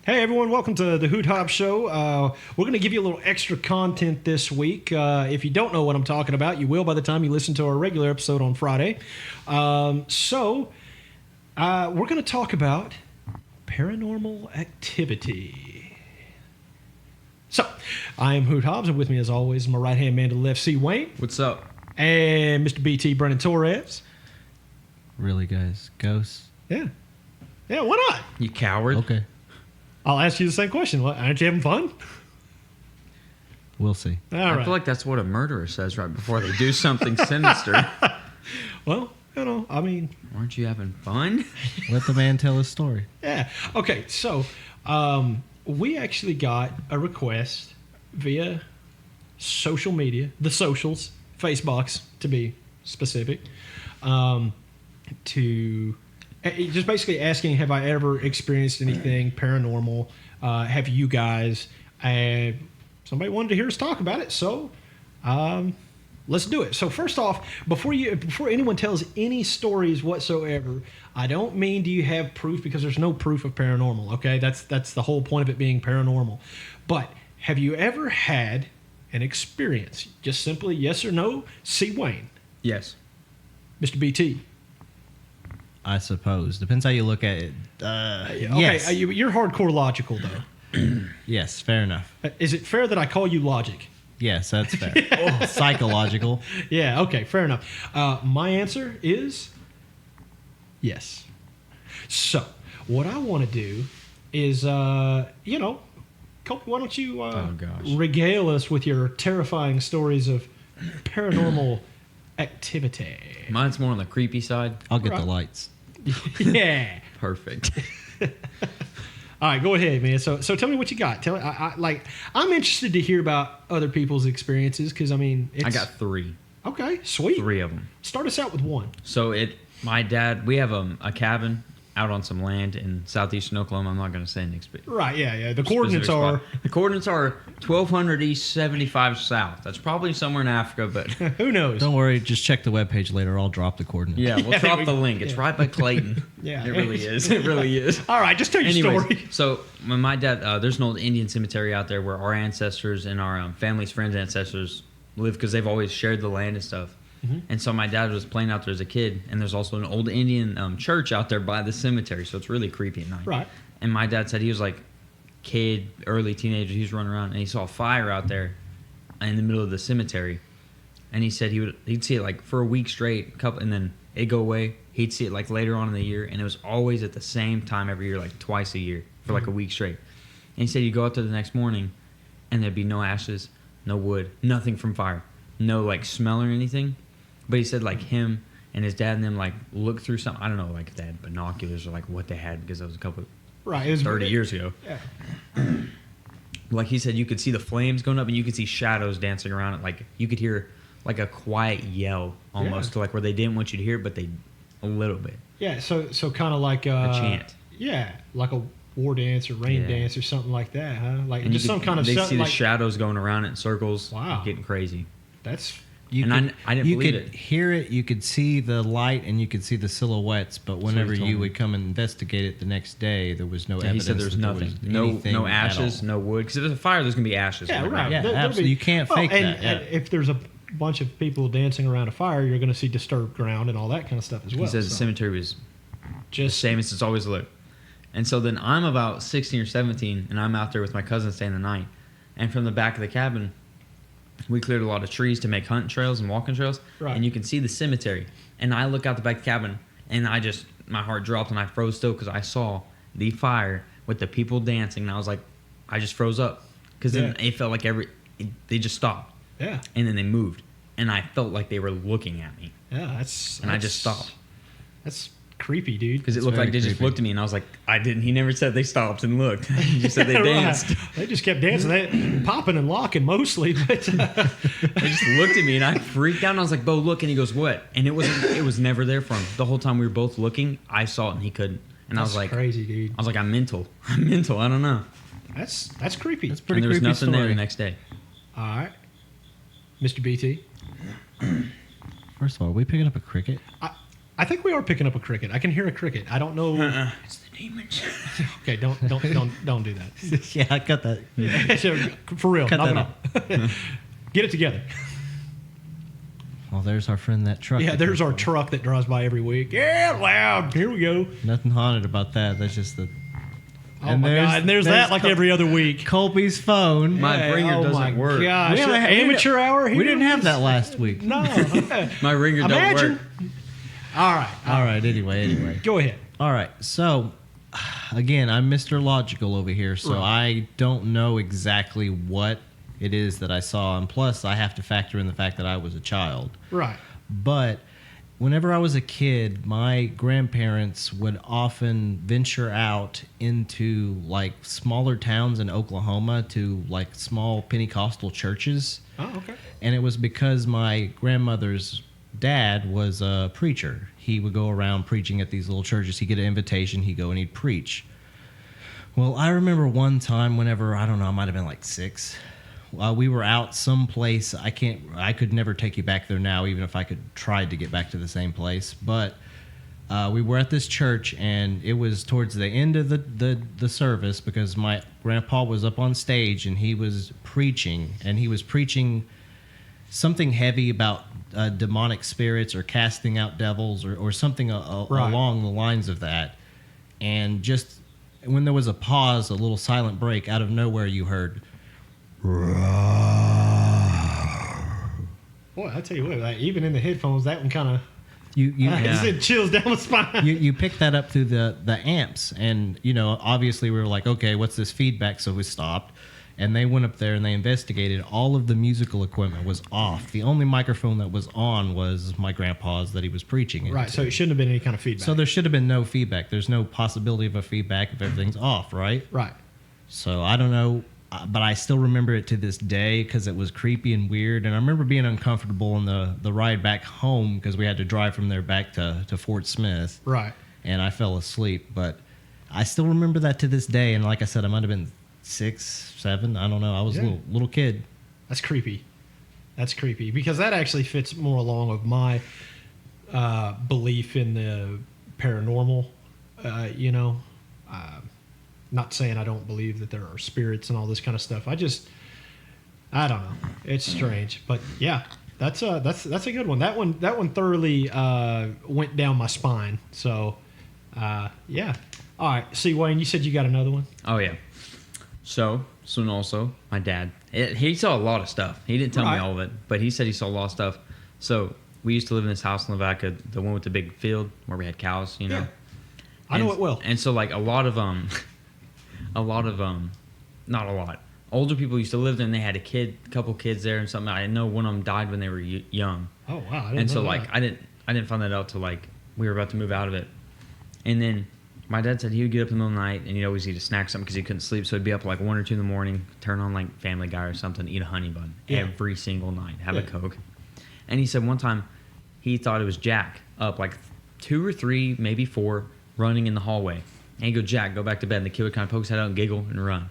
Hey everyone, welcome to the Hoot Show. We're going to give you a little extra content this week. If you don't know what I'm talking about, you will by the time you listen to our regular episode on Friday. We're going to talk about paranormal activity. So, I am Hoot Hobbs, and with me as always, my right-hand man to the left, C. Wayne. What's up? And Mr. BT, Brennan Torres. Really, guys? Ghosts? Yeah, why not? You coward. Okay. I'll ask you the same question. Aren't you having fun? We'll see. All I right. feel like that's what a murderer says right before they do something sinister. Well, I mean... Aren't you having fun? Let the man tell his story. Yeah. Okay, so we actually got a request via social media, the socials, Facebooks to be specific, to just basically asking, have I ever experienced anything paranormal? Have you guys? Somebody wanted to hear us talk about it, so let's do it. So first off, before anyone tells any stories whatsoever, I don't mean do you have proof, because there's no proof of paranormal. Okay, that's the whole point of it being paranormal. But have you ever had an experience? Just simply yes or no. C. Wayne. Yes. Mr. BT. I suppose. Depends how you look at it. Okay, Yes. you're hardcore logical though. Yes, fair enough. Is it fair that I call you logic? Yes, that's fair. Psychological. Yeah, okay, fair enough. My answer is yes. So, what I want to do is, Kobe, why don't you regale us with your terrifying stories of paranormal activity? Mine's more on the creepy side. I'll get Right. the lights. Yeah. Perfect. All right, go ahead, man. So tell me what you got. Tell I'm interested to hear about other people's experiences because I got 3. Okay, sweet. 3 of them. Start us out with one. So my dad, we have a cabin out on some land in southeastern Oklahoma. I'm not going to say any Right, yeah. The coordinates are... The coordinates are 1200 east, 75 south. That's probably somewhere in Africa, but... Who knows? Don't worry, just check the webpage later. I'll drop the coordinates. Yeah, we'll drop the link. It's right by Clayton. Yeah. It really is. It really is. All right, just tell your story. So when my dad, there's an old Indian cemetery out there where our ancestors and our family's friends' ancestors live because they've always shared the land and stuff. Mm-hmm. And so my dad was playing out there as a kid, and there's also an old Indian church out there by the cemetery, so it's really creepy at night. Right. And my dad said he was like kid, early teenager, he was running around, and he saw a fire out there in the middle of the cemetery. And he said he'd see it like for a week straight, and then it'd go away. He'd see it like later on in the year, and it was always at the same time every year, like twice a year for like a week straight. And he said he'd go out there the next morning, and there'd be no ashes, no wood, nothing from fire, no like smell or anything. But he said like him and his dad and them like looked through something. I don't know, like if they had binoculars or like what they had, because that was a couple Right. It was 30 years ago. Yeah. Like he said, you could see the flames going up and you could see shadows dancing around it. Like you could hear like a quiet yell almost, to like where they didn't want you to hear it, but they a little bit. Yeah, so kind of like A chant. Yeah, like a war dance or rain dance or something like that, huh? Like And just some kind of they see like, the shadows going around it in circles. Wow. Getting crazy. That's I didn't believe could it. hear it, you could see the light, and you could see the silhouettes. But whenever told you me. would come and investigate it the next day, there was no Yeah, he evidence. said there's that nothing. There was anything No at ashes, all. no wood. Because if there's a fire, there's going to be ashes. yeah, on the right. ground. Yeah, There'll absolutely. You can't fake and, that, yeah. And if there's a bunch of people dancing around a fire, you're going to see disturbed ground and all that kind of stuff as well. He says the so. cemetery was the Just same as it's always looked. And so then I'm about 16 or 17, and I'm out there with my cousin staying the night. And from the back of the cabin, we cleared a lot of trees to make hunting trails and walking trails. Right. And you can see the cemetery. And I look out the back of the cabin, and my heart dropped, and I froze still because I saw the fire with the people dancing. And I was like, I just froze up. Because then it felt like they just stopped. yeah, And then they moved. And I felt like they were looking at me. yeah. I just stopped. That's creepy, dude. Because it looked very like they just creepy. looked at me, and I was like, I didn't. He never said they stopped and looked. He just said they Right. danced. They just kept dancing, they popping and locking mostly. But They just looked at me, and I freaked out. And I was like, "Bo, look!" And he goes, "What?" And it was never there for him. The whole time we were both looking, I saw it, and he couldn't. And I was like, crazy, dude. I was like, I'm mental. I don't know. That's creepy. That's pretty And there was creepy nothing story. there the next day. All right, Mr. BT. First of all, are we picking up a cricket? I think we are picking up a cricket. I can hear a cricket. I don't know. It's the demons. Okay, don't do that. Yeah, I got that. For real, Cut knock it off. Get it together. Well, there's our friend that truck. Yeah, that there's comes our by. truck that drives by every week. Yeah, loud. Here we go. Nothing haunted about that. That's just the. Oh my God! And there's that like every other week. Colby's phone. My ringer doesn't work. Gosh, We haven't had- amateur hour. Here We didn't have that last week. No. My ringer don't Imagine. work. All right. All right. Anyway. Go ahead. All right. So, again, I'm Mr. Logical over here, so Right. I don't know exactly what it is that I saw, and plus, I have to factor in the fact that I was a child. Right. But whenever I was a kid, my grandparents would often venture out into like smaller towns in Oklahoma to like small Pentecostal churches. Oh, okay. And it was because my grandmother's dad was a preacher. He would go around preaching at these little churches. He'd get an invitation, he'd go and he'd preach. Well, I remember one time whenever, I don't know, I might have been like 6. We were out someplace. I could never take you back there now, even if I could try to get back to the same place. But we were at this church, and it was towards the end of the service because my grandpa was up on stage and he was preaching, something heavy about demonic spirits or casting out devils or something Right. along the lines of that. And just when there was a pause, a little silent break, out of nowhere you heard. Boy, I tell you what, like, even in the headphones, that one kind of You sent chills down the spine. you pick that up through the amps, and obviously we were like, okay, what's this feedback? So we stopped, and they went up there and they investigated. All of the musical equipment was off. The only microphone that was on was my grandpa's that he was preaching into. Right, so it shouldn't have been any kind of feedback. So there should have been no feedback. There's no possibility of a feedback if everything's off, right? Right. So I don't know, but I still remember it to this day because it was creepy and weird. And I remember being uncomfortable on the ride back home because we had to drive from there back to Fort Smith. Right. And I fell asleep. But I still remember that to this day. And like I said, I might have been 6, 7. I don't know. I was Yeah. a little kid. That's creepy. That's creepy because that actually fits more along with my belief in the paranormal. Not saying I don't believe that there are spirits and all this kind of stuff. I don't know. It's strange, but yeah, that's a good one. That one thoroughly went down my spine. So, yeah. All right. See, Wayne, you said you got another one. Oh yeah. So and also my dad. He saw a lot of stuff. He didn't tell me Right. all of it, but he said he saw a lot of stuff. So we used to live in this house in Lavaca, the one with the big field where we had cows. Yeah. I know it well. And so like a lot of not a lot. Older people used to live there, and they had a couple kids there, and something. I know one of them died when they were young. Oh wow! I didn't And so know like that. I didn't find that out till like we were about to move out of it. And then my dad said he would get up in the middle of the night and he'd always eat a snack something because he couldn't sleep. So he'd be up like 1 or 2 in the morning, turn on like Family Guy or something, eat a honey bun every single night, have a Coke. And he said one time he thought it was Jack up like 2 or 3, maybe 4, running in the hallway. And he'd go, Jack, go back to bed. And the kid would kind of poke his head out and giggle and run.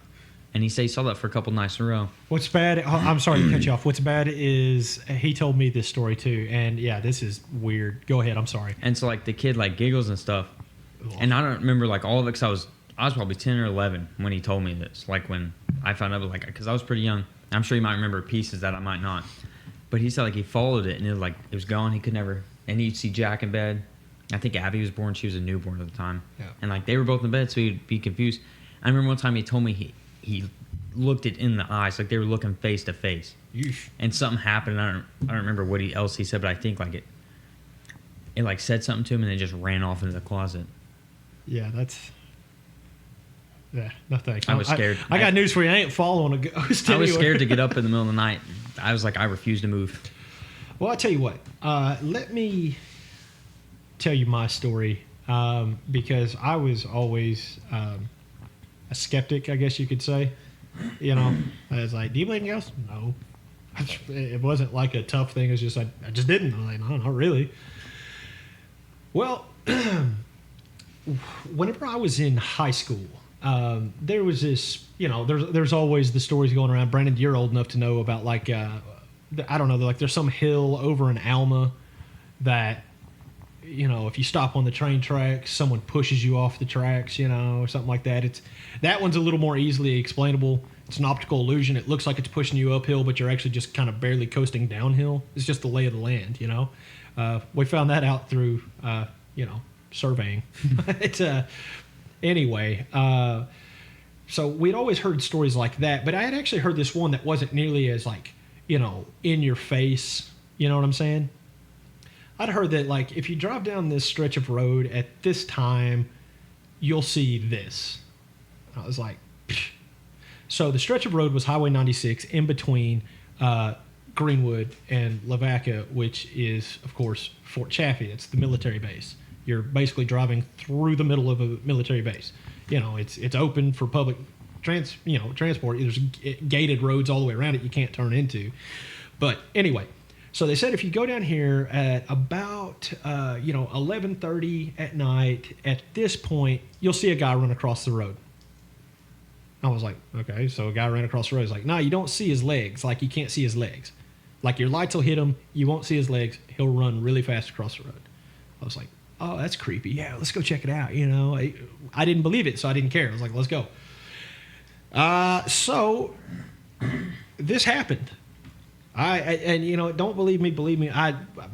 And he said he saw that for a couple nights in a row. What's bad? I'm sorry to cut you off. What's bad is he told me this story too, and yeah, this is weird. Go ahead. I'm sorry. And so like the kid like giggles and stuff. And I don't remember like all of it because I was probably 10 or 11 when he told me this. Like when I found out, like, because I was pretty young. I'm sure you might remember pieces that I might not. But he said like he followed it and it was gone. He could never. And he'd see Jack in bed. I think Abby was born. She was a newborn at the time. Yeah. And like they were both in bed, so he'd be confused. I remember one time he told me he looked it in the eyes, like they were looking face to face. Yeesh. And something happened. I don't remember what else he said, but I think like it like said something to him and then just ran off into the closet. Yeah, no thanks. I was scared. I got news for you. I ain't following a ghost. I was anywhere. scared to get up in the middle of the night. I was like, I refuse to move. Well, I tell you what. Let me tell you my story because I was always a skeptic, I guess you could say. I was like, "Do you believe in ghosts?" No. It wasn't like a tough thing. It's just I just didn't. I'm like, no, not really. Well, whenever I was in high school, there was this. There's always the stories going around. Brandon, you're old enough to know about like I don't know. Like there's some hill over in Alma that if you stop on the train tracks, someone pushes you off the tracks, or something like that. That one's a little more easily explainable. It's an optical illusion. It looks like it's pushing you uphill, but you're actually just kind of barely coasting downhill. It's just the lay of the land, We found that out through, surveying. But anyway, so we'd always heard stories like that, but I had actually heard this one that wasn't nearly as like, in your face. You know what I'm saying? I'd heard that like if you drive down this stretch of road at this time, you'll see this. I was like, psh. So the stretch of road was Highway 96 in between Greenwood and Lavaca, which is, of course, Fort Chaffee. It's the military base. You're basically driving through the middle of a military base. It's open for public transport. There's gated roads all the way around it you can't turn into. But anyway, so they said if you go down here at about 11:30 at night, at this point you'll see a guy run across the road. I was like, okay, so a guy ran across the road. He's like, no, you don't see his legs. Like you can't see his legs. Like your lights will hit him, you won't see his legs. He'll run really fast across the road. I was like, oh, that's creepy. Yeah, let's go check it out. I didn't believe it, so I didn't care. I was like, let's go. So this happened. Don't believe me,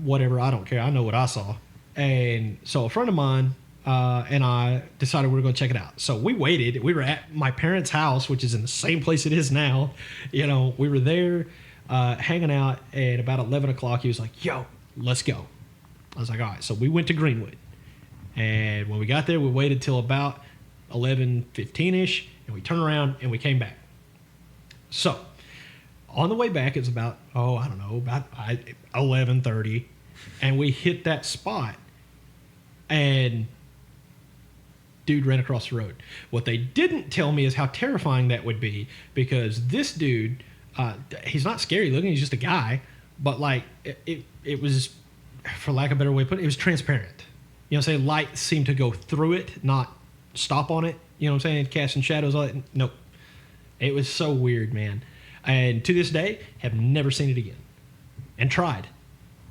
whatever, I don't care. I know what I saw. And so a friend of mine and I decided we were going to check it out. So we waited. We were at my parents' house, which is in the same place it is now. We were there hanging out, and about 11 o'clock, he was like, yo, let's go. I was like, all right. So we went to Greenwood. And when we got there, we waited till about 11:15-ish, and we turned around and we came back. So on the way back, it was about 11:30, and we hit that spot, and dude ran across the road. What they didn't tell me is how terrifying that would be, because this dude, he's not scary looking, he's just a guy, but like it was, for lack of a better way to put it, it was transparent. Light seemed to go through it, not stop on it. You know what I'm saying? Casting shadows on it. Nope. It was so weird, man. And to this day, have never seen it again. And tried.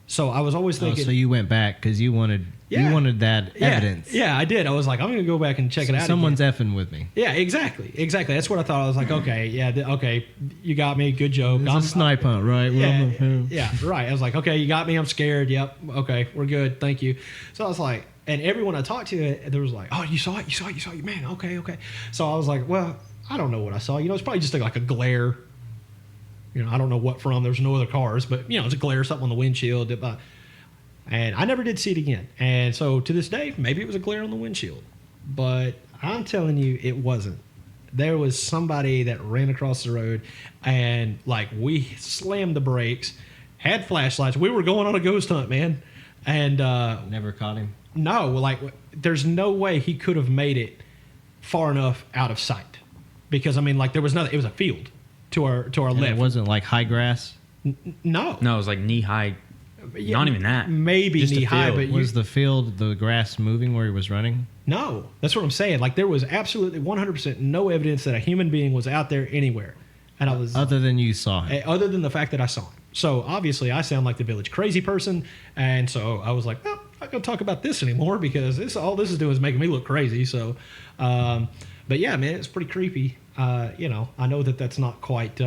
So I was always thinking. So you went back because you wanted that evidence. Yeah, I did. I was like, I'm going to go back and check it out. Someone's effing with me. Yeah, exactly. That's what I thought. I was like, okay, okay, you got me. Good joke. It's a snipe hunt, right? Yeah, right. I was like, okay, you got me. I'm scared. Yep. Okay, we're good. Thank you. So I was like, and everyone I talked to, there was like, oh, you saw it, man. Okay. So I was like, well, I don't know what I saw. It's probably just like a glare. I don't know what from. There's no other cars, but it's a glare, something on the windshield. And I never did see it again. And so to this day, maybe it was a glare on the windshield, but I'm telling you, it wasn't. There was somebody that ran across the road, and like we slammed the brakes, had flashlights. We were going on a ghost hunt, man. And never caught him. No, like there's no way he could have made it far enough out of sight, because there was nothing. It was a field to our left. It wasn't like high grass. No, it was like knee high. Yeah, not even that. Maybe just knee high, but was the field, the grass moving where he was running? No, that's what I'm saying. Like there was absolutely 100% no evidence that a human being was out there anywhere, and I was other than you saw him. Other than the fact that I saw him. So obviously I sound like the village crazy person, and so I was like, well, I'm not gonna talk about this anymore because all this is doing is making me look crazy. So, but yeah, man, it's pretty creepy. I know that's not quite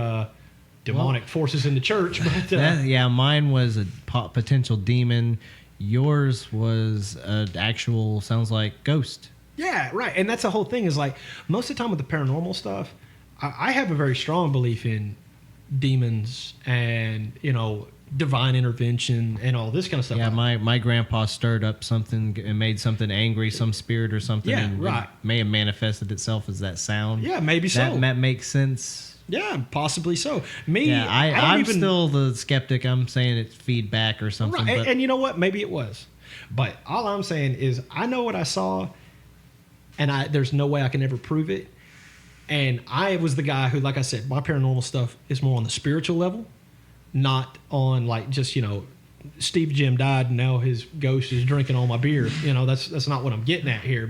demonic forces in the church, but mine was a potential demon. Yours was an actual, sounds like, ghost. Yeah, right. And that's the whole thing, is like most of the time with the paranormal stuff, I have a very strong belief in demons and divine intervention and all this kind of stuff. Yeah, my grandpa stirred up something and made something angry, some spirit or something. Yeah, and right. It may have manifested itself as that sound. Yeah, maybe so. That makes sense. Yeah, possibly so. I'm still the skeptic. I'm saying it's feedback or something. Right. And you know what? Maybe it was. But all I'm saying is I know what I saw, and there's no way I can ever prove it. And I was the guy who, like I said, my paranormal stuff is more on the spiritual level, not on like just, Steve Jim died and now his ghost is drinking all my beer. That's not what I'm getting at here.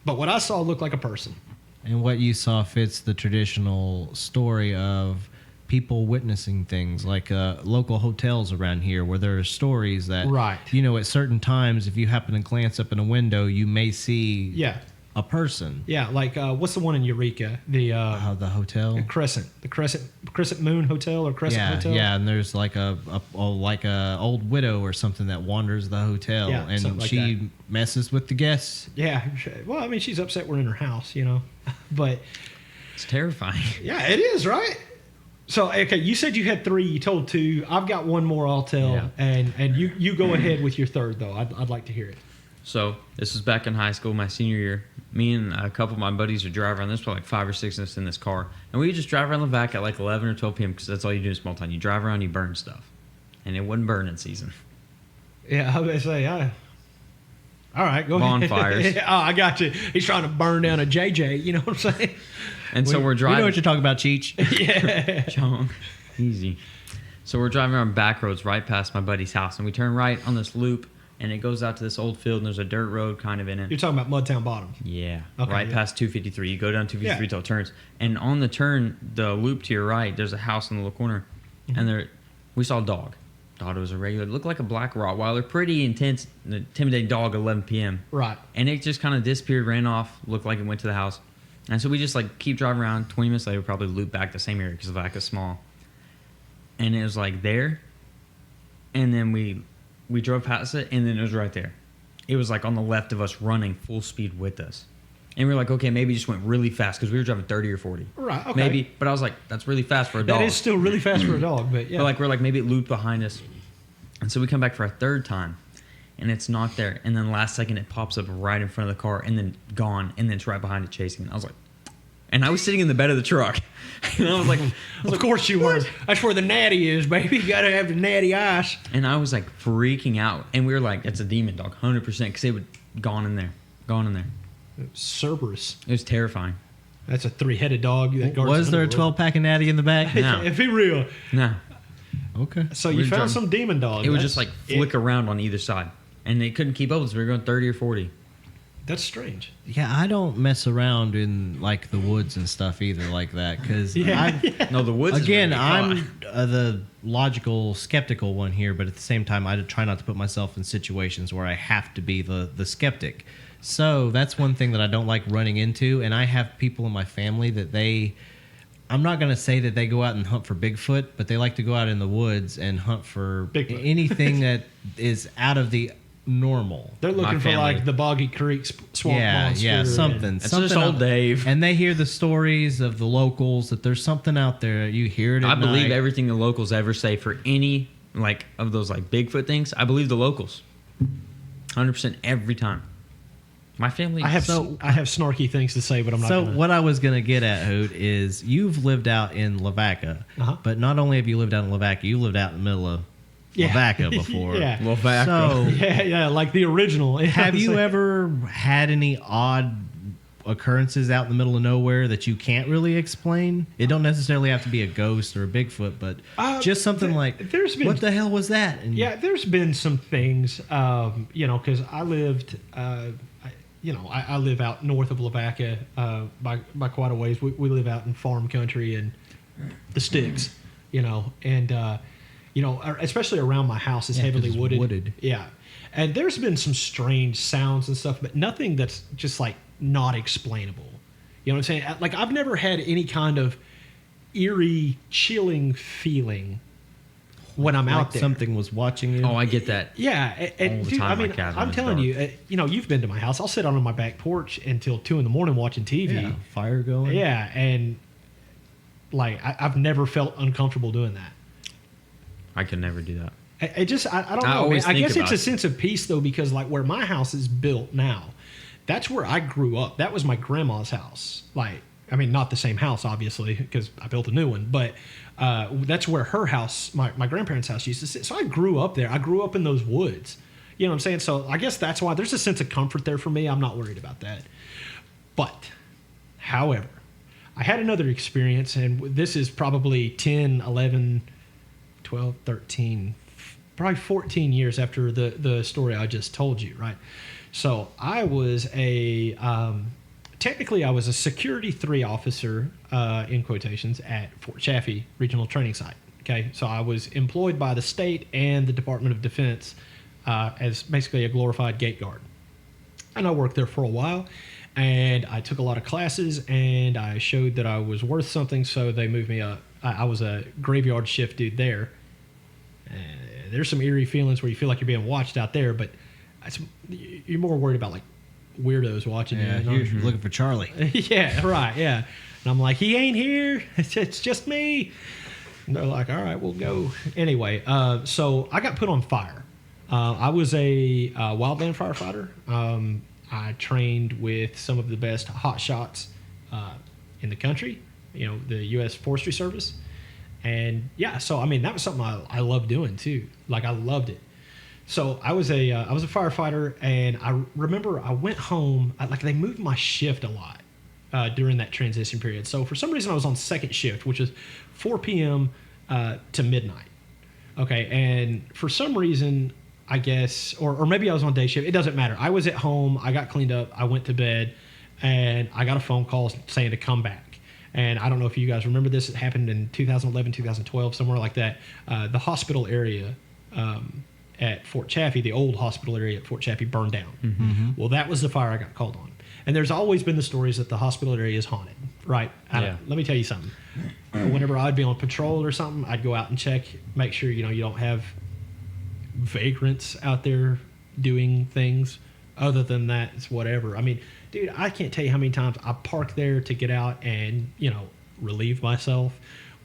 But what I saw looked like a person. And what you saw fits the traditional story of people witnessing things, like local hotels around here where there are stories that, Right. at certain times, if you happen to glance up in a window, you may see a person. Yeah, like what's the one in Eureka? The hotel? the Crescent Moon Hotel or Crescent Hotel. Yeah, and there's like a old widow or something that wanders the hotel, Yeah, and something like she that. messes with the guests. Yeah. Well, I mean, she's upset we're in her house, but It's terrifying. yeah, it is, right? So, okay, you said you had 3. You told 2. I've got one more I'll tell, Yeah. and you go ahead with your third though. I'd like to hear it. So this was back in high school, my senior year. Me and a couple of my buddies would drive around. There's probably like 5 or 6 of us in this car, and we would just drive around the back at like 11 or 12 p.m. because that's all you do in small town. You drive around, you burn stuff, and it wasn't burning season. Yeah, I was gonna say, all right, go Bonfires. ahead. Oh, I got you. He's trying to burn down a JJ. You know what I'm saying? And so we're We driving. know what you're talking about, Cheech. Yeah. Chong. Easy. So we're driving around back roads right past my buddy's house, and we turn right on this loop, and it goes out to this old field, and there's a dirt road kind of in it. You're talking about Mudtown Bottom. Yeah. Okay, right yeah. past 253. You go down 253 Yeah. till it turns. And on the turn, the loop to your right, there's a house in the little corner. Mm-hmm. And we saw a dog. Thought it was a regular, looked like a black Rottweiler. Pretty intense, intimidating dog at 11 p.m. Right. And it just kind of disappeared, ran off, looked like it went to the house. And so we just like keep driving around. 20 minutes later, we probably loop back the same area because the back is small. And it was like there. And then we drove past it, and then it was right there. It was like on the left of us, running full speed with us. And we were like, okay, maybe it just went really fast because we were driving 30 or 40. Right, okay. Maybe, but I was like, that's really fast for a dog. That is still really fast for a dog, but yeah. But we're like, maybe it looped behind us. And so we come back for a third time, and it's not there. And then last second, it pops up right in front of the car, and then gone, and then it's right behind it chasing it. I was like, and I was sitting in the bed of the truck. And I was like, of course you were. That's where the natty is, baby. You got to have the natty eyes. and I was like freaking out. And we were like, it's a demon dog, 100%, because it would gone in there. Cerberus. It was terrifying. That's a 3-headed dog. That guards Was the there a underworld. 12-pack of natty in the back? No. If be real. No. Okay. So We you were found driving- some demon dog. It would That's- just like flick around on either side. And they couldn't keep up with us. We were going 30 or 40. That's strange. Yeah, I don't mess around in like the woods and stuff either like that because Yeah. No, the woods. again, is where we get I'm the logical, skeptical one here, but at the same time, I try not to put myself in situations where I have to be the skeptic. So that's one thing that I don't like running into, and I have people in my family that I'm not going to say that they go out and hunt for Bigfoot, but they like to go out in the woods and hunt for Bigfoot. anything that is out of the normal. They're looking for family. like the Boggy Creek swamp monster. Yeah, something. and- That's something just old out- Dave. And they hear the stories of the locals that there's something out there. You hear it at I believe night. everything the locals ever say for any like of those like Bigfoot things. I believe the locals, 100% every time. My family. I have snarky things to say, but I'm not. So gonna. what I was going to get at, Hoot, is you've lived out in Lavaca, but not only have you lived out in Lavaca, you lived out in the middle of Yeah. Lavaca before. Yeah. Lavaca. So Yeah, like the original. have you ever had any odd occurrences out in the middle of nowhere that you can't really explain? It don't necessarily have to be a ghost or a Bigfoot, but just something like, there's been- what the hell was that? And Yeah, there's been some things, because I lived, I live out north of Lavaca by quite a ways. We live out in farm country and the sticks, and especially around my house is Yeah, 'cause heavily it's wooded. wooded. Yeah, and there's been some strange sounds and stuff, but nothing that's just like not explainable. You know what I'm saying? Like I've never had any kind of eerie, chilling feeling when I'm like out there. something was watching you. Oh, I get that. Yeah, and All the dude, time, I mean, my cabin I'm is telling dark. you, you've been to my house. I'll sit on my back porch until 2 a.m. watching TV. yeah, fire going. Yeah, and like I've never felt uncomfortable doing that. I could never do that. I don't I know. Man. always I think guess it's about a it. sense of peace though, because like where my house is built now, that's where I grew up. That was my grandma's house. Like, I mean, not the same house, obviously, because I built a new one, but that's where her house, my grandparents' house, used to sit. So I grew up there. I grew up in those woods. You know what I'm saying? So I guess that's why there's a sense of comfort there for me. I'm not worried about that. But, however, I had another experience, and this is probably 10, 11, 12, 13, probably 14 years after the story I just told you, right? So I was a technically I was a Security 3 officer, in quotations, at Fort Chaffee Regional Training Site. Okay, so I was employed by the state and the Department of Defense as basically a glorified gate guard. And I worked there for a while, and I took a lot of classes, and I showed that I was worth something, so they moved me up. I was a graveyard shift dude there. There's some eerie feelings where you feel like you're being watched out there, but you're more worried about like weirdos watching you. You're looking for Charlie. Yeah, right, yeah. And I'm like, he ain't here. It's just me. And they're like, all right, we'll go. Anyway, so I got put on fire. I was a wildland firefighter. I trained with some of the best hot shots in the country, the U.S. Forestry Service. And yeah, so I mean, that was something I loved doing too. Like, I loved it. So I was a firefighter, and I remember I went home. They moved my shift a lot during that transition period. So for some reason, I was on second shift, which was 4 p.m. To midnight. Okay, and for some reason, I guess, or maybe I was on day shift. It doesn't matter. I was at home. I got cleaned up. I went to bed, and I got a phone call saying to come back. And I don't know if you guys remember this. It happened in 2011, 2012, somewhere like that. The hospital area at Fort Chaffee, the old hospital area at Fort Chaffee, burned down. Mm-hmm. Well, that was the fire I got called on. And there's always been the stories that the hospital area is haunted, right? Let me tell you something. Whenever I'd be on patrol or something, I'd go out and check, make sure you don't have vagrants out there doing things. Other than that, it's whatever. I mean, dude, I can't tell you how many times I parked there to get out and, relieve myself,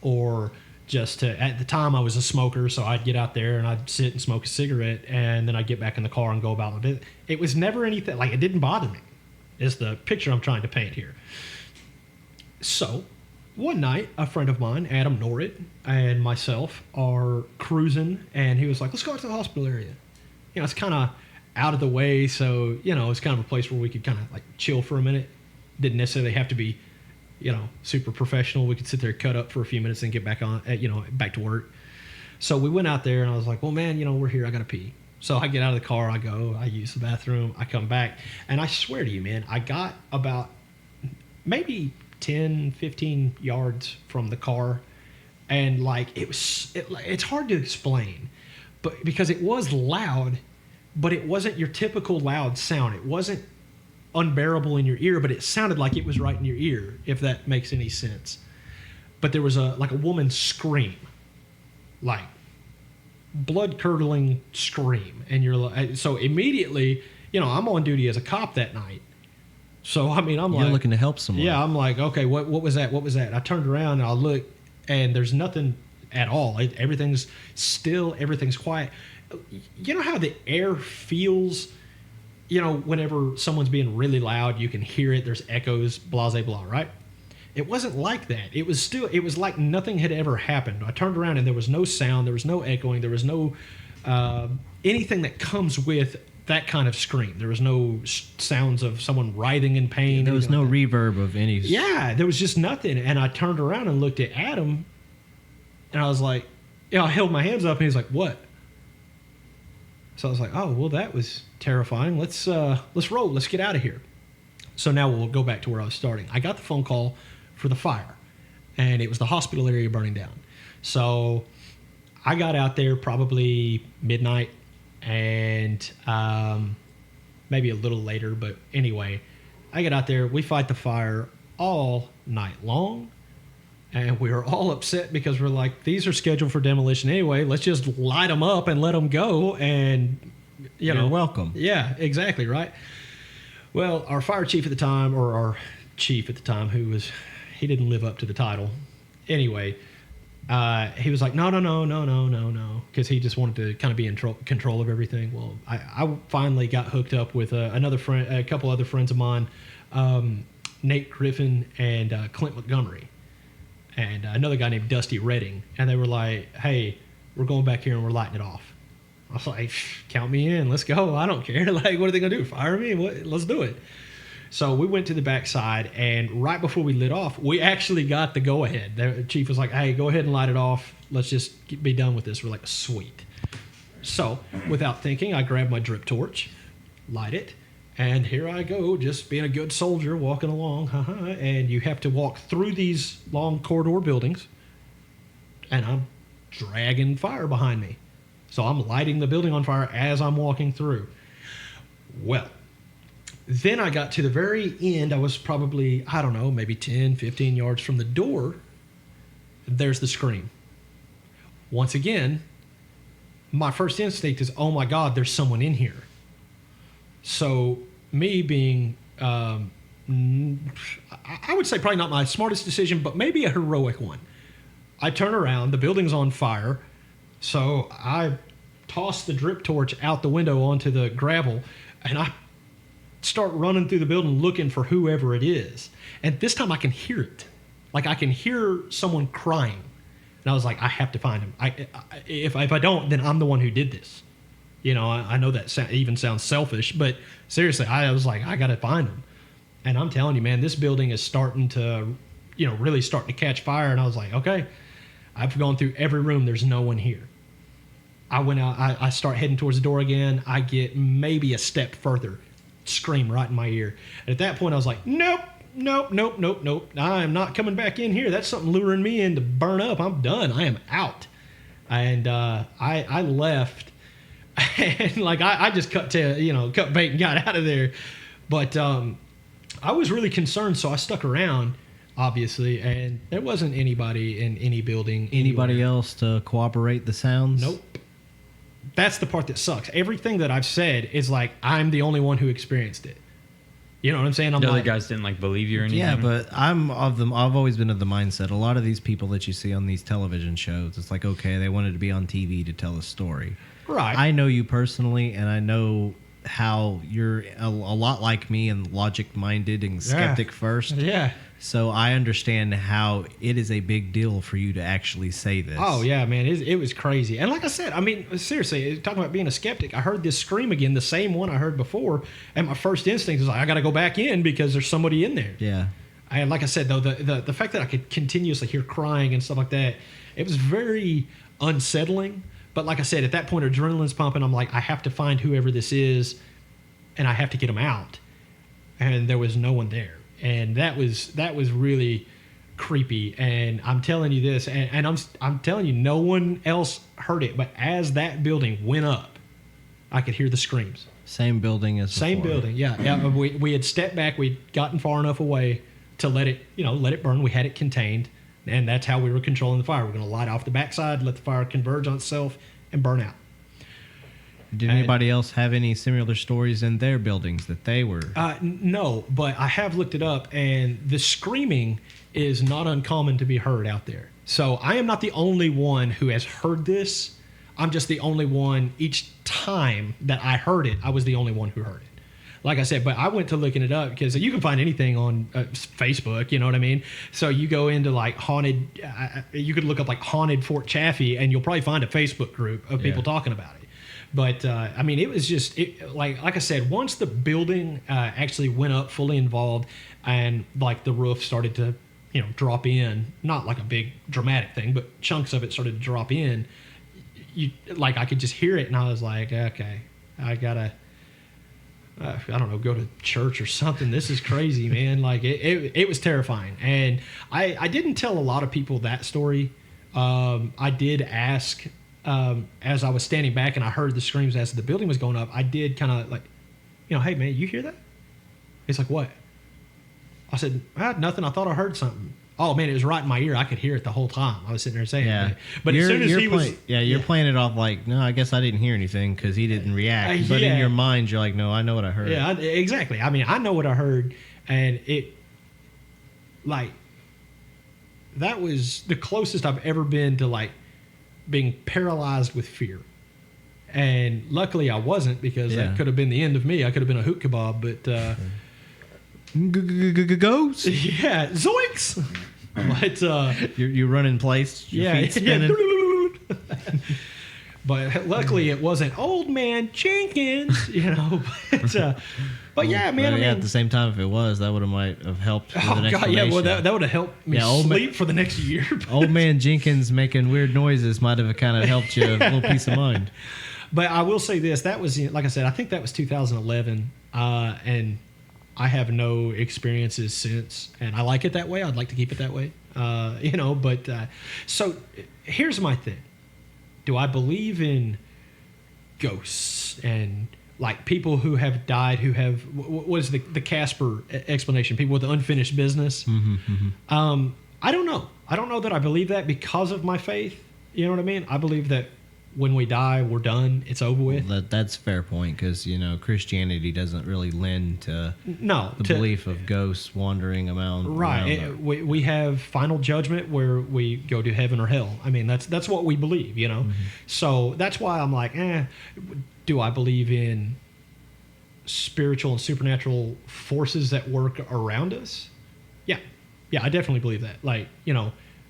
or just to, at the time I was a smoker, so I'd get out there and I'd sit and smoke a cigarette, and then I'd get back in the car and go about my business. It was never anything, it didn't bother me, is the picture I'm trying to paint here. So, one night, a friend of mine, Adam Norrit, and myself are cruising, and he was like, let's go out to the hospital area. It's kind of out of the way, so it's kind of a place where we could kind of chill for a minute. Didn't necessarily have to be super professional. We could sit there, cut up for a few minutes, and get back on back to work. So we went out there, and I was like, well, man, we're here, I gotta pee. So I get out of the car, I go, I use the bathroom, I come back, and I swear to you, man, I got about maybe 10, 15 yards from the car, and it's hard to explain, but because it was loud, but it wasn't your typical loud sound. It wasn't unbearable in your ear, but it sounded like it was right in your ear, if that makes any sense. But there was a woman scream, blood-curdling scream, and you're like, so immediately, I'm on duty as a cop that night. So I mean, you're looking to help someone. Yeah, I'm like, okay, what was that? What was that? I turned around and I look, and there's nothing at all. Everything's still, everything's quiet. You know how the air feels, whenever someone's being really loud, you can hear it, there's echoes, blah, blah, blah, right? It wasn't like that. It was like nothing had ever happened. I turned around and there was no sound, there was no echoing, there was no anything that comes with that kind of scream. There was no sounds of someone writhing in pain. There was no reverb of any. Yeah, there was just nothing. And I turned around and looked at Adam, and I was like, I held my hands up, and he's like, what? So I was like, oh, well, that was terrifying. Let's roll. Let's get out of here. So now we'll go back to where I was starting. I got the phone call for the fire, and it was the hospital area burning down. So I got out there probably midnight, and maybe a little later. But anyway, I get out there. We fight the fire all night long. And we were all upset because we're like, these are scheduled for demolition anyway. Let's just light them up and let them go. And, You're welcome. Yeah, exactly, right? Well, our fire chief at the time, or our chief at the time, he didn't live up to the title. Anyway, he was like, no. Because he just wanted to kind of be in control of everything. Well, I finally got hooked up with another friend, a couple other friends of mine, Nate Griffin and Clint Montgomery. And another guy named Dusty Redding. And they were like, hey, we're going back here and we're lighting it off. I was like, count me in. Let's go. I don't care. What are they going to do? Fire me? Let's do it. So we went to the backside, and right before we lit off, we actually got the go-ahead. The chief was like, hey, go ahead and light it off. Let's just be done with this. We're like, sweet. So without thinking, I grabbed my drip torch, light it, And here I go, just being a good soldier, walking along, and you have to walk through these long corridor buildings, and I'm dragging fire behind me. So I'm lighting the building on fire as I'm walking through. Well, then I got to the very end. I was probably, I don't know, maybe 10, 15 yards from the door. There's the scream. Once again, my first instinct is, oh my God, there's someone in here. So me being, I would say probably not my smartest decision, but maybe a heroic one. I turn around, the building's on fire, so I toss the drip torch out the window onto the gravel, and I start running through the building looking for whoever it is. And this time I can hear it. Like I can hear someone crying. And I was like, I have to find him. If I don't, then I'm the one who did this. You know, I know that even sounds selfish, but seriously, I was like, I got to find him. And I'm telling you, man, this building is starting to, really starting to catch fire. And I was like, okay, I've gone through every room. There's no one here. I went out. I start heading towards the door again. I get maybe a step further. Scream right in my ear. And at that point, I was like, nope. I am not coming back in here. That's something luring me in to burn up. I'm done. I am out. And I left. And like I just cut bait and got out of there. But I was really concerned, so I stuck around, obviously, and there wasn't anybody in any building. Anybody else to corroborate the sounds? Nope. That's the part that sucks. Everything that I've said is like I'm the only one who experienced it. You know what I'm saying? The other guys didn't believe you or anything. Yeah, but I've always been of the mindset. A lot of these people that you see on these television shows, it's like, okay, they wanted to be on TV to tell a story. Right. I know you personally, and I know how you're a lot like me and logic-minded and skeptic first. Yeah. So I understand how it is a big deal for you to actually say this. Oh, yeah, man. It was crazy. And like I said, I mean, seriously, talking about being a skeptic, I heard this scream again, the same one I heard before, and my first instinct was like, I got to go back in because there's somebody in there. Yeah. And like I said, though, the fact that I could continuously hear crying and stuff like that, it was very unsettling. But like I said, at that point, adrenaline's pumping. I'm like, I have to find whoever this is, and I have to get them out. And there was no one there. And that was really creepy. And I'm telling you this, and I'm telling you, no one else heard it. But as that building went up, I could hear the screams. Same building as Same before. building, yeah. We had stepped back. We'd gotten far enough away to let it burn. We had it contained, and that's how we were controlling the fire. We're going to light off the backside, let the fire converge on itself, and burn out. Did anybody else have any similar stories in their buildings that they were? No, but I have looked it up, and the screaming is not uncommon to be heard out there. So I am not the only one who has heard this. I'm just the only one. Each time that I heard it, I was the only one who heard it. Like I said, but I went to looking it up because you can find anything on Facebook, you know what I mean? So you go into like haunted, you could look up like haunted Fort Chaffee, and you'll probably find a Facebook group of people talking about it. But I mean, it was just like I said, once the building actually went up, fully involved, and like the roof started to drop in, not like a big dramatic thing, but chunks of it started to drop in. I could just hear it, and I was like, okay, I gotta, I don't know, go to church or something. This is crazy, man. Like it was terrifying, and I didn't tell a lot of people that story. I did ask. As I was standing back and I heard the screams as the building was going up, I did kind of like, hey man, you hear that? He's like, what? I said, nothing. I thought I heard something. Oh man, it was right in my ear. I could hear it the whole time. I was sitting there saying, but as soon as he was, you're playing it off like, no, I guess I didn't hear anything because he didn't react. But in your mind, you're like, no, I know what I heard. Yeah, exactly. I mean, I know what I heard, and that was the closest I've ever been to being paralyzed with fear. And luckily I wasn't, because that could have been the end of me. I could have been a hoot kebab, but ghost. Yeah, zoinks. But you run in place, your feet spinning. But luckily it wasn't Old Man Jenkins, But yeah, man. At the same time, if it was, that might have helped. With an God, yeah. Well, that would have helped me sleep for the next year. Old Man Jenkins making weird noises might have kind of helped you a little peace of mind. But I will say this: that was, like I said, I think that was 2011, and I have no experiences since, and I like it that way. I'd like to keep it that way, But so here's my thing: do I believe in ghosts and like people who have died, who have what is the Casper explanation? People with unfinished business. I don't know. I don't know that I believe that because of my faith. You know what I mean? I believe that when we die, we're done. It's over with. That's a fair point because, Christianity doesn't really lend to the belief of ghosts wandering around. Right. We have final judgment where we go to heaven or hell. I mean, that's what we believe, So that's why I'm like, do I believe in spiritual and supernatural forces that work around us? Yeah. Yeah, I definitely believe that. Like,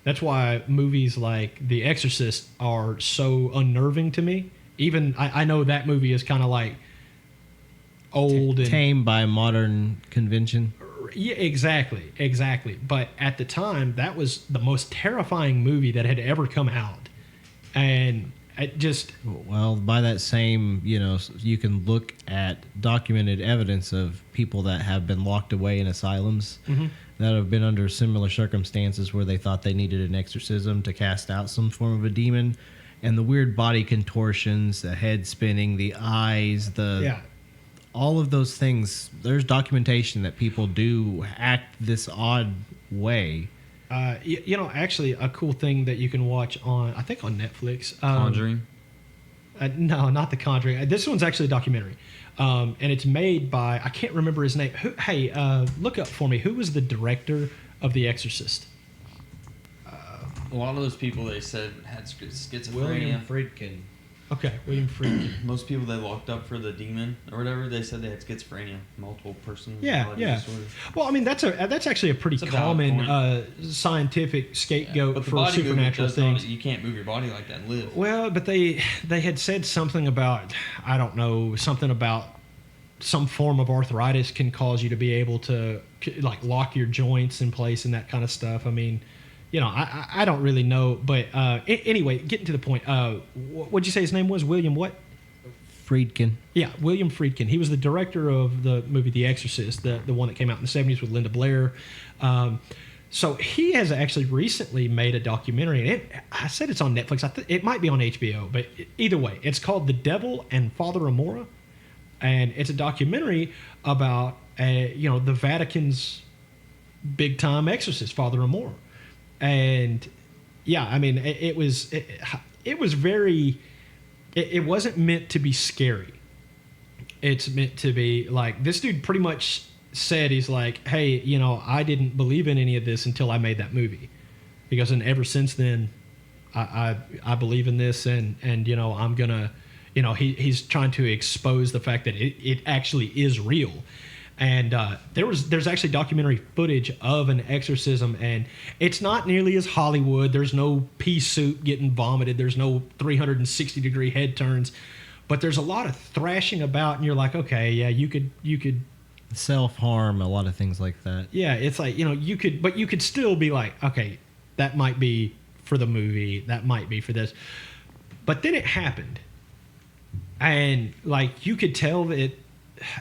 that's why movies like The Exorcist are so unnerving to me. Even I know that movie is kind of like old and tame by modern convention. Yeah, exactly. But at the time, that was the most terrifying movie that had ever come out, and it just by that same, you can look at documented evidence of people that have been locked away in asylums. That have been under similar circumstances where they thought they needed an exorcism to cast out some form of a demon, and the weird body contortions, the head spinning, the eyes, all of those things. There's documentation that people do act this odd way. Actually, a cool thing that you can watch on Netflix. Conjuring? No, not The Conjuring. This one's actually a documentary. And it's made by, I can't remember his name. Look up for me. Who was the director of The Exorcist? A lot of those people they said had schizophrenia. William Friedkin. Okay, William Friedkin. Most people they locked up for the demon or whatever, they said they had schizophrenia, multiple personality Yeah. disorder. Well, I mean that's actually a pretty common scientific scapegoat but the for body supernatural things. You can't move your body like that and live. Well, but they had said something about, I don't know, something about some form of arthritis can cause you to be able to like lock your joints in place and that kind of stuff. I mean, I don't really know, but anyway, getting to the point. What'd you say his name was? William what? Friedkin. Yeah, William Friedkin. He was the director of the movie The Exorcist, the one that came out in the 70s with Linda Blair. So he has actually recently made a documentary. And I said it's on Netflix. It might be on HBO, but either way, it's called The Devil and Father Amora. And it's a documentary about, the Vatican's big-time exorcist, Father Amora. And yeah, I mean, it was very. It wasn't meant to be scary. It's meant to be like, this dude pretty much said, he's like, hey, I didn't believe in any of this until I made that movie. He goes, and ever since then, I believe in this, and I'm gonna, he's trying to expose the fact that it actually is real. And there's actually documentary footage of an exorcism, and it's not nearly as Hollywood. There's no pea soup getting vomited. There's no 360-degree head turns, but there's a lot of thrashing about, and you're like, okay, yeah, you could self-harm, a lot of things like that. Yeah, it's like, you could still be like, okay, that might be for the movie, that might be for this, but then it happened, and like you could tell that.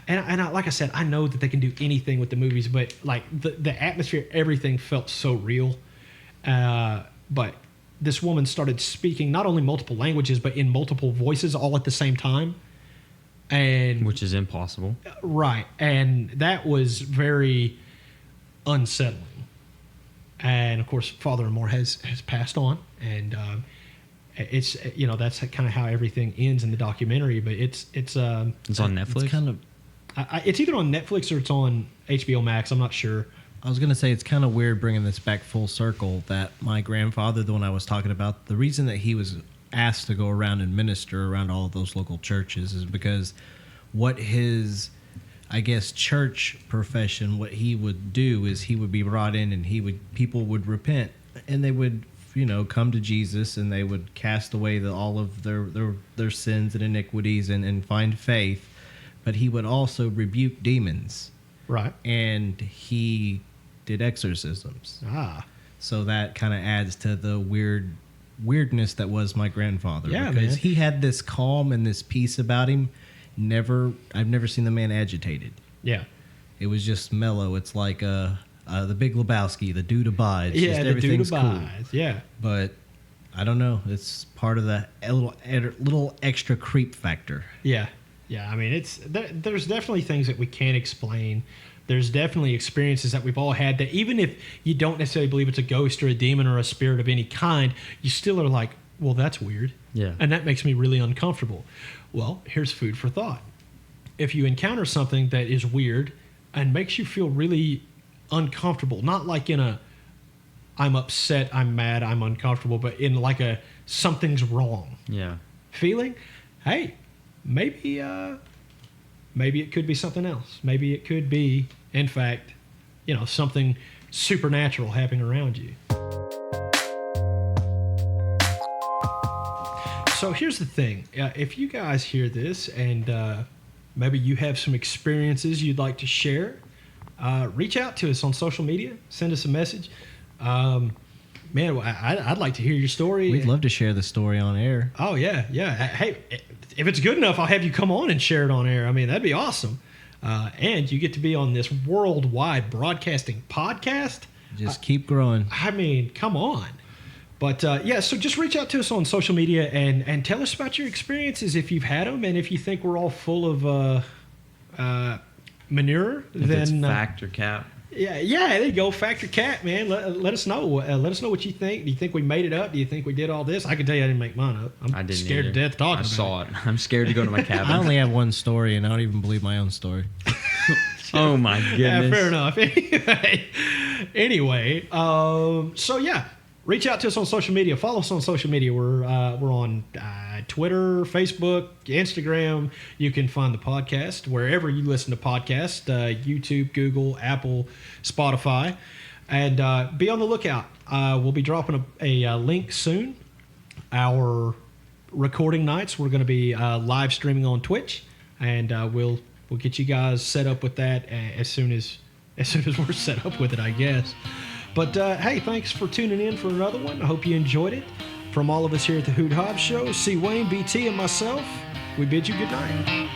And like I said, I know that they can do anything with the movies, but like the atmosphere, everything felt so real. But this woman started speaking not only multiple languages, but in multiple voices all at the same time. And which is impossible. Right. And that was very unsettling. And of course, Father Amore has passed on. And it's, that's kind of how everything ends in the documentary. But it's on Netflix. It's kind of. It's either on Netflix or it's on HBO Max. I'm not sure. I was going to say it's kind of weird bringing this back full circle that my grandfather, the one I was talking about, the reason that he was asked to go around and minister around all of those local churches is because what his, I guess, church profession, what he would do is he would be brought in and people would repent and they would, come to Jesus and they would cast away all of their sins and iniquities and find faith. But he would also rebuke demons. Right. And he did exorcisms. So that kind of adds to the weirdness that was my grandfather. Yeah, because man. he had this calm and this peace about him. I've never seen the man agitated. Yeah. It was just mellow. It's like the Big Lebowski, the dude abides. Yeah, just the dude everything's abides. cool. Yeah. But I don't know. It's part of the little extra creep factor. Yeah. Yeah. I mean, there's definitely things that we can't explain. There's definitely experiences that we've all had that even if you don't necessarily believe it's a ghost or a demon or a spirit of any kind, you still are like, well, that's weird. Yeah. And that makes me really uncomfortable. Well, here's food for thought. If you encounter something that is weird and makes you feel really uncomfortable, not like in a I'm upset, I'm mad, I'm uncomfortable, but in like a something's wrong Yeah. feeling, hey, maybe it could be something else. Maybe it could be, in fact, something supernatural happening around you. So here's the thing. If you guys hear this and maybe you have some experiences you'd like to share, reach out to us on social media. Send us a message. Man, I'd like to hear your story. We'd love to share the story on air. Oh, yeah, yeah. Hey, if it's good enough, I'll have you come on and share it on air. I mean, that'd be awesome. And you get to be on this worldwide broadcasting podcast. Just keep growing. I mean, come on. But, so just reach out to us on social media and tell us about your experiences if you've had them. And if you think we're all full of manure, If then... it's fact or cap. Yeah, there you go. Factor cat, man. Let us know. Let us know what you think. Do you think we made it up? Do you think we did all this? I can tell you I didn't make mine up. I'm I didn't scared either. to death talking I about saw it. I'm scared to go to my cabin. I only have one story, and I don't even believe my own story. Oh my goodness. Yeah, fair enough. Anyway, so yeah, reach out to us on social media. Follow us on social media. We're on Twitter, Facebook, Instagram. You can find the podcast wherever you listen to podcasts, YouTube, Google, Apple, Spotify. And be on the lookout. We'll be dropping a link soon. Our recording nights, we're going to be live streaming on Twitch. And we'll get you guys set up with that as soon as we're set up with it, I guess. But hey, thanks for tuning in for another one. I hope you enjoyed it. From all of us here at the Hoot Hobbs Show, C. Wayne, BT, and myself, we bid you good night.